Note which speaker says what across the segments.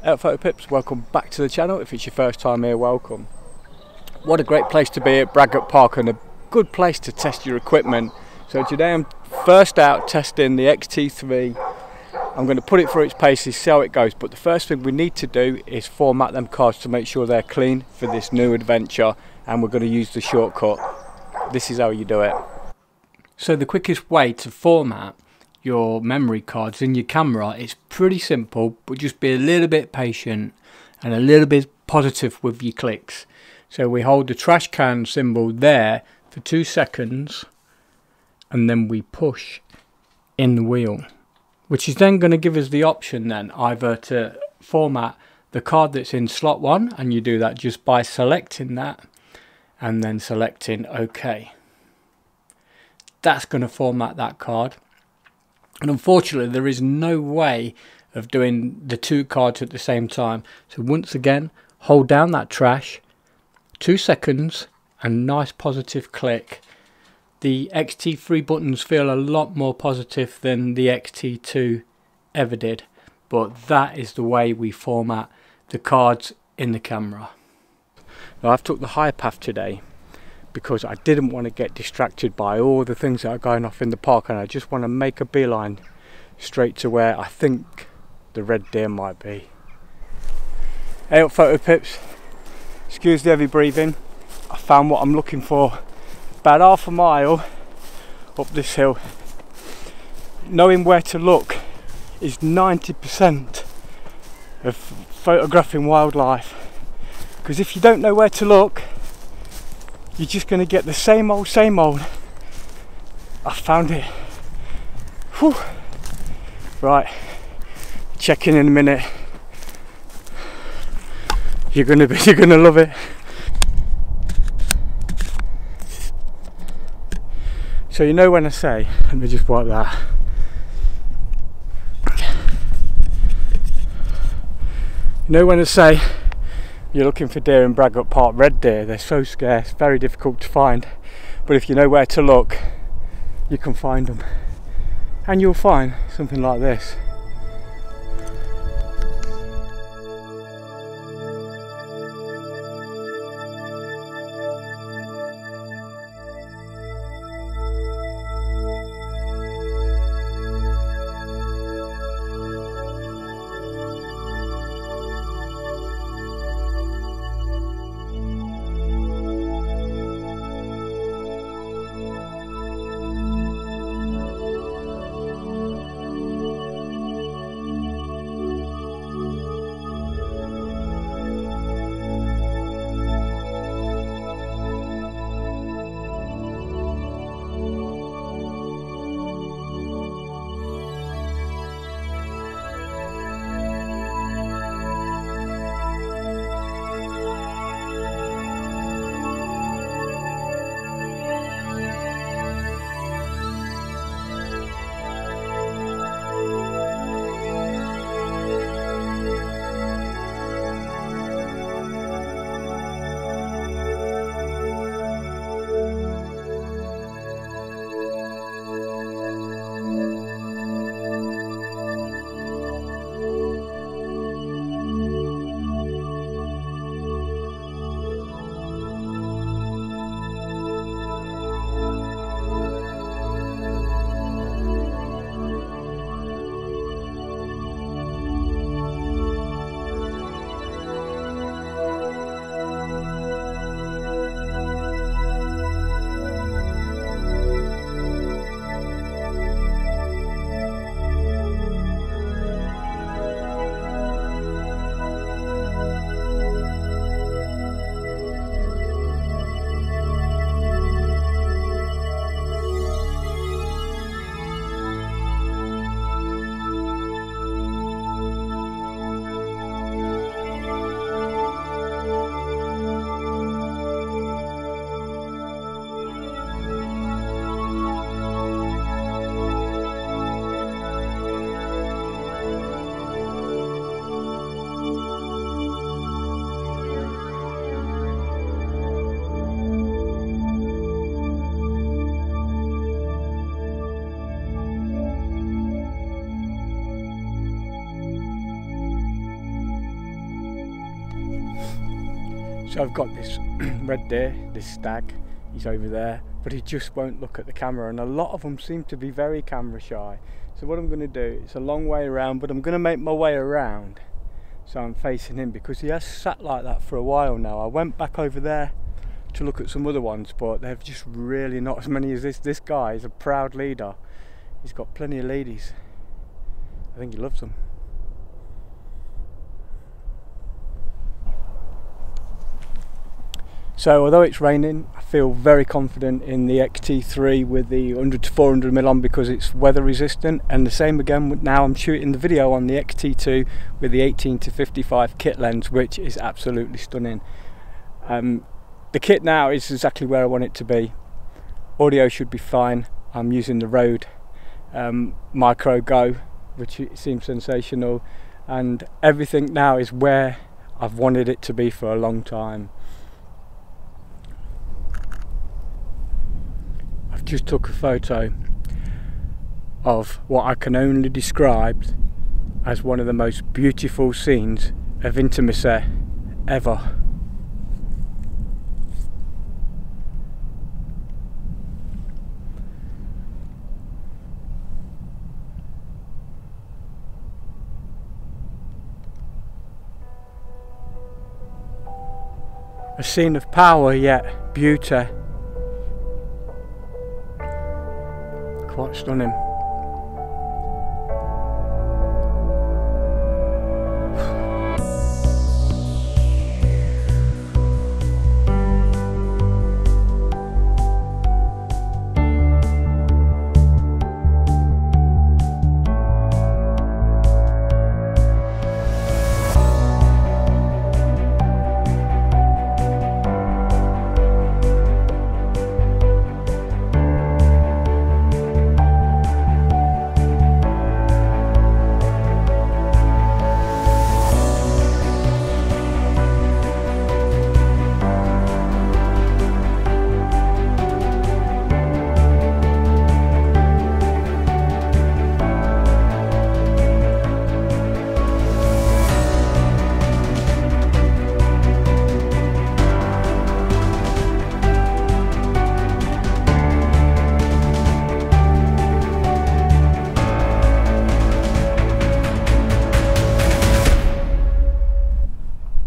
Speaker 1: Hey Photo Pips, welcome back to the channel. If it's your first time here, welcome. What a great place to be at Bradgate Park, and a good place to test your equipment. So today I'm first out testing the X-T3. I'm going to put it through its paces, see how it goes, but the first thing we need to do is format them cards to make sure they're clean for this new adventure, and we're going to use the shortcut. This is how you do it. So the quickest way to format your memory cards in your camera, it's pretty simple, but just be a little bit patient and a little bit positive with your clicks. So we hold the trash can symbol there for 2 seconds, and then we push in the wheel, which is then going to give us the option then either to format the card that's in slot 1, and you do that just by selecting that and then selecting OK. That's going to format that card. And unfortunately there is no way of doing the 2 cards at the same time. So once again, hold down that trash, 2 seconds, and nice positive click. The X-T3 buttons feel a lot more positive than the X-T2 ever did, but that is the way we format the cards in the camera. Now I've took the high path today because I didn't want to get distracted by all the things that are going off in the park, and I just want to make a beeline straight to where I think the red deer might be. Hey up Photo Pips, excuse the heavy breathing. I found what I'm looking for about half a mile up this hill. Knowing where to look is 90% of photographing wildlife, because if you don't know where to look, you're just going to get the same old. I found it. Whew. Right, check in a minute. You're gonna love it. So you know when I say, let me just wipe that. You know when I say you're looking for deer in Bradgate Park, red deer, they're so scarce, very difficult to find. But if you know where to look, you can find them. And you'll find something like this. So I've got this red deer, this stag, he's over there, but he just won't look at the camera, and a lot of them seem to be very camera shy. So what I'm going to do, it's a long way around, but I'm going to make my way around so I'm facing him, because he has sat like that for a while now. I went back over there to look at some other ones, but they've just really not as many as this. This guy is a proud leader. He's got plenty of ladies. I think he loves them. So although it's raining, I feel very confident in the X-T3 with the 100 to 400mm on, because it's weather resistant. And the same again, now I'm shooting the video on the X-T2 with the 18 to 55 kit lens, which is absolutely stunning. The kit now is exactly where I want it to be. Audio should be fine. I'm using the Rode Micro Go, which seems sensational, and everything now is where I've wanted it to be for a long time. I've just took a photo of what I can only describe as one of the most beautiful scenes of intimacy ever. A scene of power yet beauty. Quite stunning.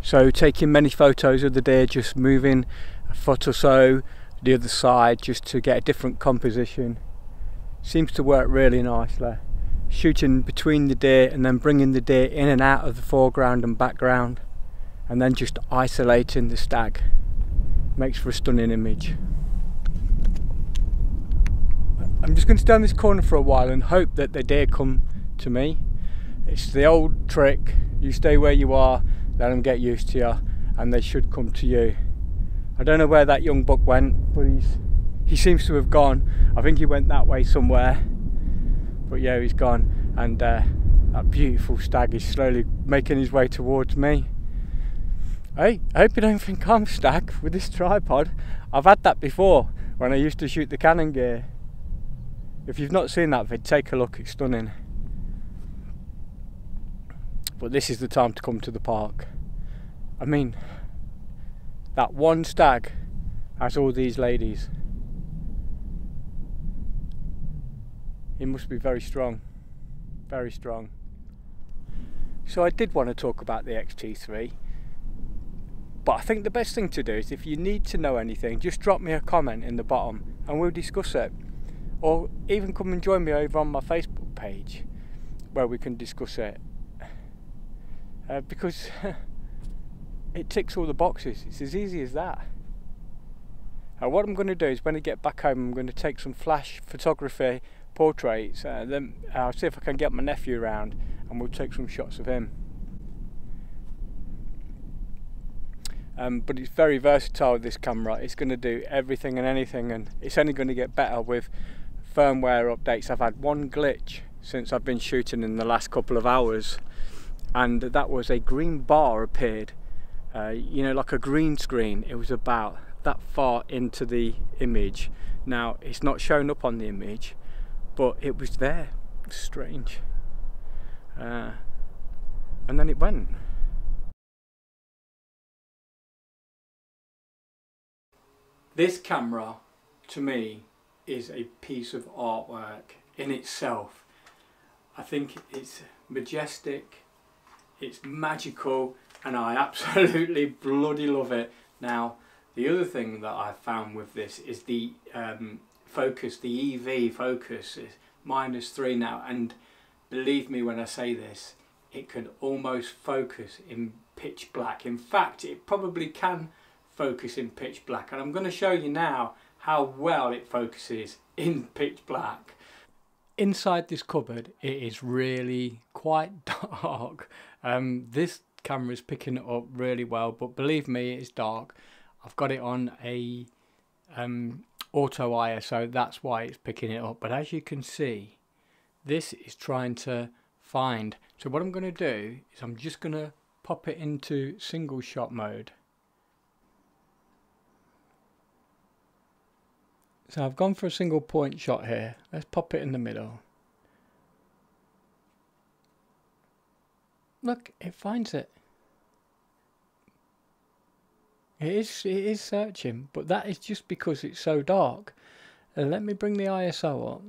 Speaker 1: So taking many photos of the deer, just moving a foot or so the other side just to get a different composition. Seems to work really nicely. Shooting between the deer and then bringing the deer in and out of the foreground and background, and then just isolating the stag. Makes for a stunning image. I'm just going to stand in this corner for a while and hope that the deer come to me. It's the old trick, you stay where you are, let them get used to you, and they should come to you. I don't know where that young buck went, but he seems to have gone. I think he went that way somewhere, but yeah, he's gone. And that beautiful stag is slowly making his way towards me. Hey, I hope you don't think I'm a stag with this tripod. I've had that before when I used to shoot the Canon gear. If you've not seen that vid, take a look, it's stunning. But this is the time to come to the park. I mean, that one stag has all these ladies. He must be very strong, very strong. So I did want to talk about the X-T3, but I think the best thing to do is, if you need to know anything, just drop me a comment in the bottom and we'll discuss it. Or even come and join me over on my Facebook page where we can discuss it. Because it ticks all the boxes. It's as easy as that. What I'm going to do is, when I get back home, I'm going to take some flash photography portraits, then I'll see if I can get my nephew around and we'll take some shots of him. But it's very versatile, this camera. It's going to do everything and anything, and it's only going to get better with firmware updates. I've had one glitch since I've been shooting in the last couple of hours, and that was a green bar appeared, you know, like a green screen. It was about that far into the image. Now it's not shown up on the image, but it was there. It's strange. And then it went. This camera, to me, is a piece of artwork in itself. I think it's majestic, it's magical, and I absolutely bloody love it. Now, the other thing that I've found with this is the focus, the EV focus is -3 now, and believe me when I say this, it can almost focus in pitch black. In fact, it probably can focus in pitch black, and I'm going to show you now how well it focuses in pitch black. Inside this cupboard it is really quite dark. This camera is picking it up really well, but believe me, it's dark. I've got it on a auto ISO, that's why it's picking it up, but as you can see, this is trying to find. So what I'm going to do is I'm just going to pop it into single shot mode. So I've gone for a single point shot here. Let's pop it in the middle. Look, it finds it. It is searching, but that is just because it's so dark. Let me bring the ISO up.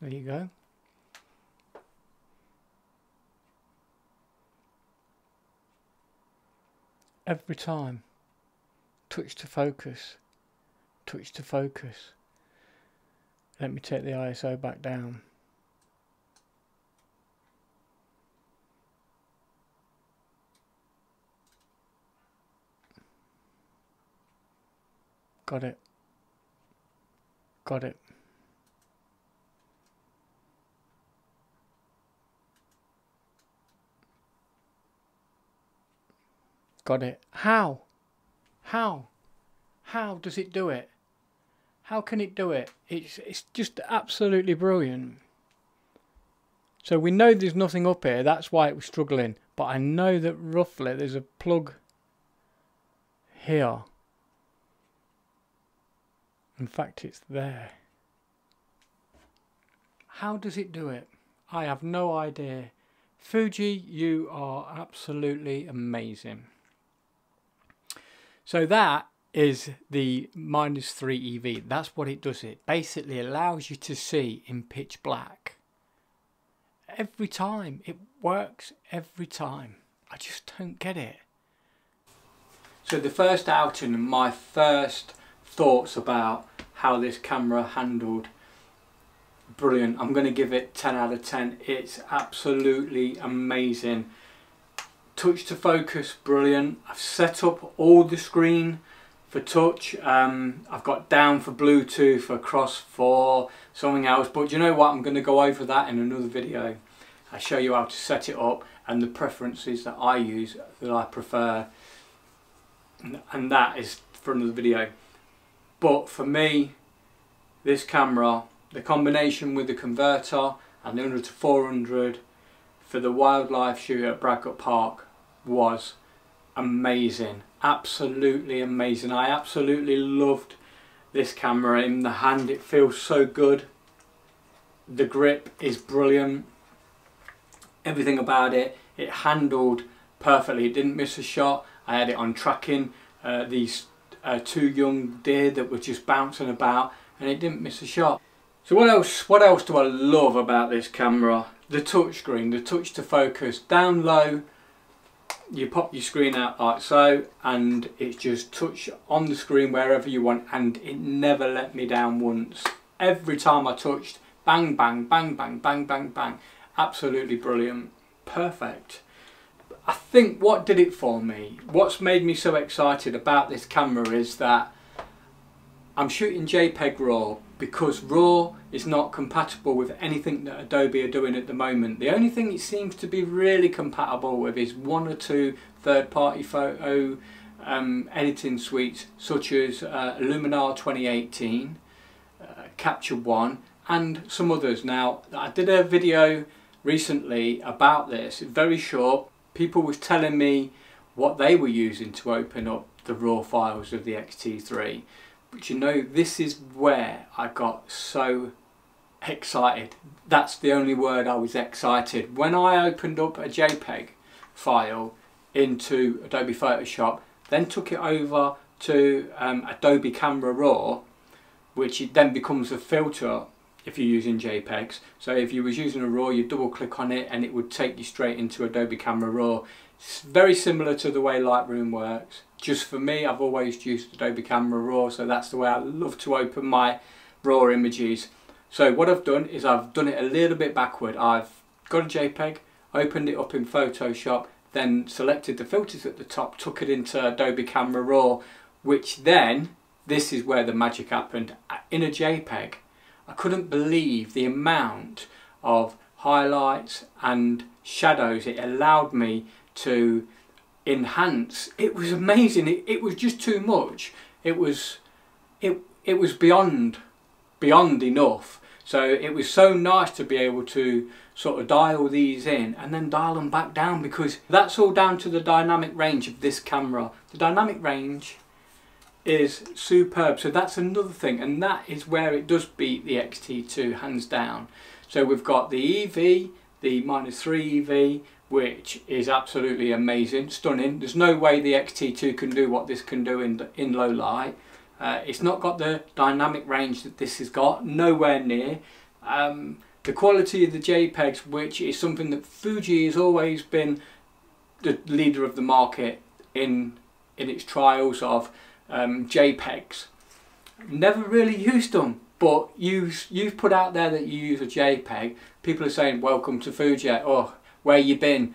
Speaker 1: There you go. Every time, touch to focus, touch to focus. Let me take the ISO back down. Got it. Got it. Got it. How? How does it do it? How can it do it? It's just absolutely brilliant. So we know there's nothing up here, that's why it was struggling. But I know that roughly there's a plug here. In fact, it's there. How does it do it? I have no idea. Fuji, you are absolutely amazing. So that is the -3 EV. That's what it does. It basically allows you to see in pitch black. Every time. It works every time. I just don't get it. So the first outing and my first thoughts about how this camera handled, brilliant. I'm going to give it 10 out of 10. It's absolutely amazing. Touch to focus, brilliant. I've set up all the screen for touch. I've got down for Bluetooth, across for something else, but you know what, I'm going to go over that in another video. I'll show you how to set it up and the preferences that I use, that I prefer, and that is for another video. But for me, this camera, the combination with the converter and the 100 to 400 for the wildlife shoot at Bradgate Park was amazing. Absolutely amazing. I absolutely loved this camera in the hand. It feels so good. The grip is brilliant. Everything about it, it handled perfectly. It didn't miss a shot. I had it on tracking these two young deer that were just bouncing about, and it didn't miss a shot. So what else do I love about this camera? The touchscreen, the touch to focus. Down low, you pop your screen out like so, and it's just touch on the screen wherever you want, and it never let me down once. Every time I touched, bang, bang, bang, bang, bang, bang, bang. Absolutely brilliant. Perfect. I think what did it for me, what's made me so excited about this camera is that I'm shooting JPEG RAW, because RAW is not compatible with anything that Adobe are doing at the moment. The only thing it seems to be really compatible with is one or two third-party photo editing suites, such as Luminar 2018, Capture One, and some others. Now, I did a video recently about this, very short. People was telling me what they were using to open up the RAW files of the X-T3. But you know, this is where I got so excited. That's the only word, I was excited. When I opened up a JPEG file into Adobe Photoshop, then took it over to Adobe Camera Raw, which it then becomes a filter if you're using JPEGs. So if you was using a RAW, you double click on it and it would take you straight into Adobe Camera Raw. It's very similar to the way Lightroom works. Just for me, I've always used Adobe Camera Raw, so that's the way I love to open my RAW images. So what I've done is I've done it a little bit backward. I've got a JPEG, opened it up in Photoshop, then selected the filters at the top, took it into Adobe Camera Raw, which then, this is where the magic happened. In a JPEG, I couldn't believe the amount of highlights and shadows it allowed me to enhance. It was amazing. It was just too much. It was beyond enough. So it was so nice to be able to sort of dial these in and then dial them back down, because that's all down to the dynamic range of this camera. The dynamic range is superb, so that's another thing, and that is where it does beat the X-T2 hands down. So we've got the EV, the -3 EV, which is absolutely amazing, stunning. There's no way the X-T2 can do what this can do in low light. It's not got the dynamic range that this has got, nowhere near. The quality of the JPEGs, which is something that Fuji has always been the leader of the market in its trials of JPEGs. Never really used them, but you've put out there that you use a JPEG. People are saying welcome to Fuji, or where you been.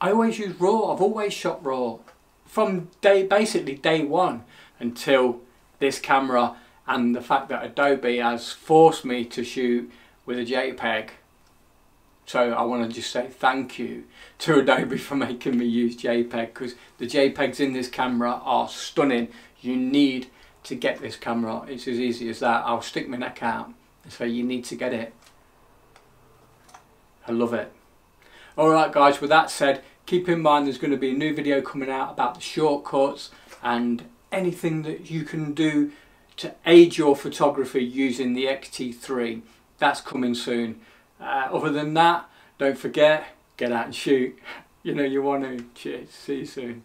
Speaker 1: I always use RAW. I've always shot RAW from basically day one until this camera, and the fact that Adobe has forced me to shoot with a JPEG. So I want to just say thank you to Adobe for making me use JPEG, because the JPEGs in this camera are stunning. You need to get this camera. It's as easy as that. I'll stick my neck out and say you need to get it. I love it. Alright guys, with that said, keep in mind there's going to be a new video coming out about the shortcuts and anything that you can do to aid your photography using the X-T3. That's coming soon. Other than that, don't forget, get out and shoot. You know you want to. Cheers. See you soon.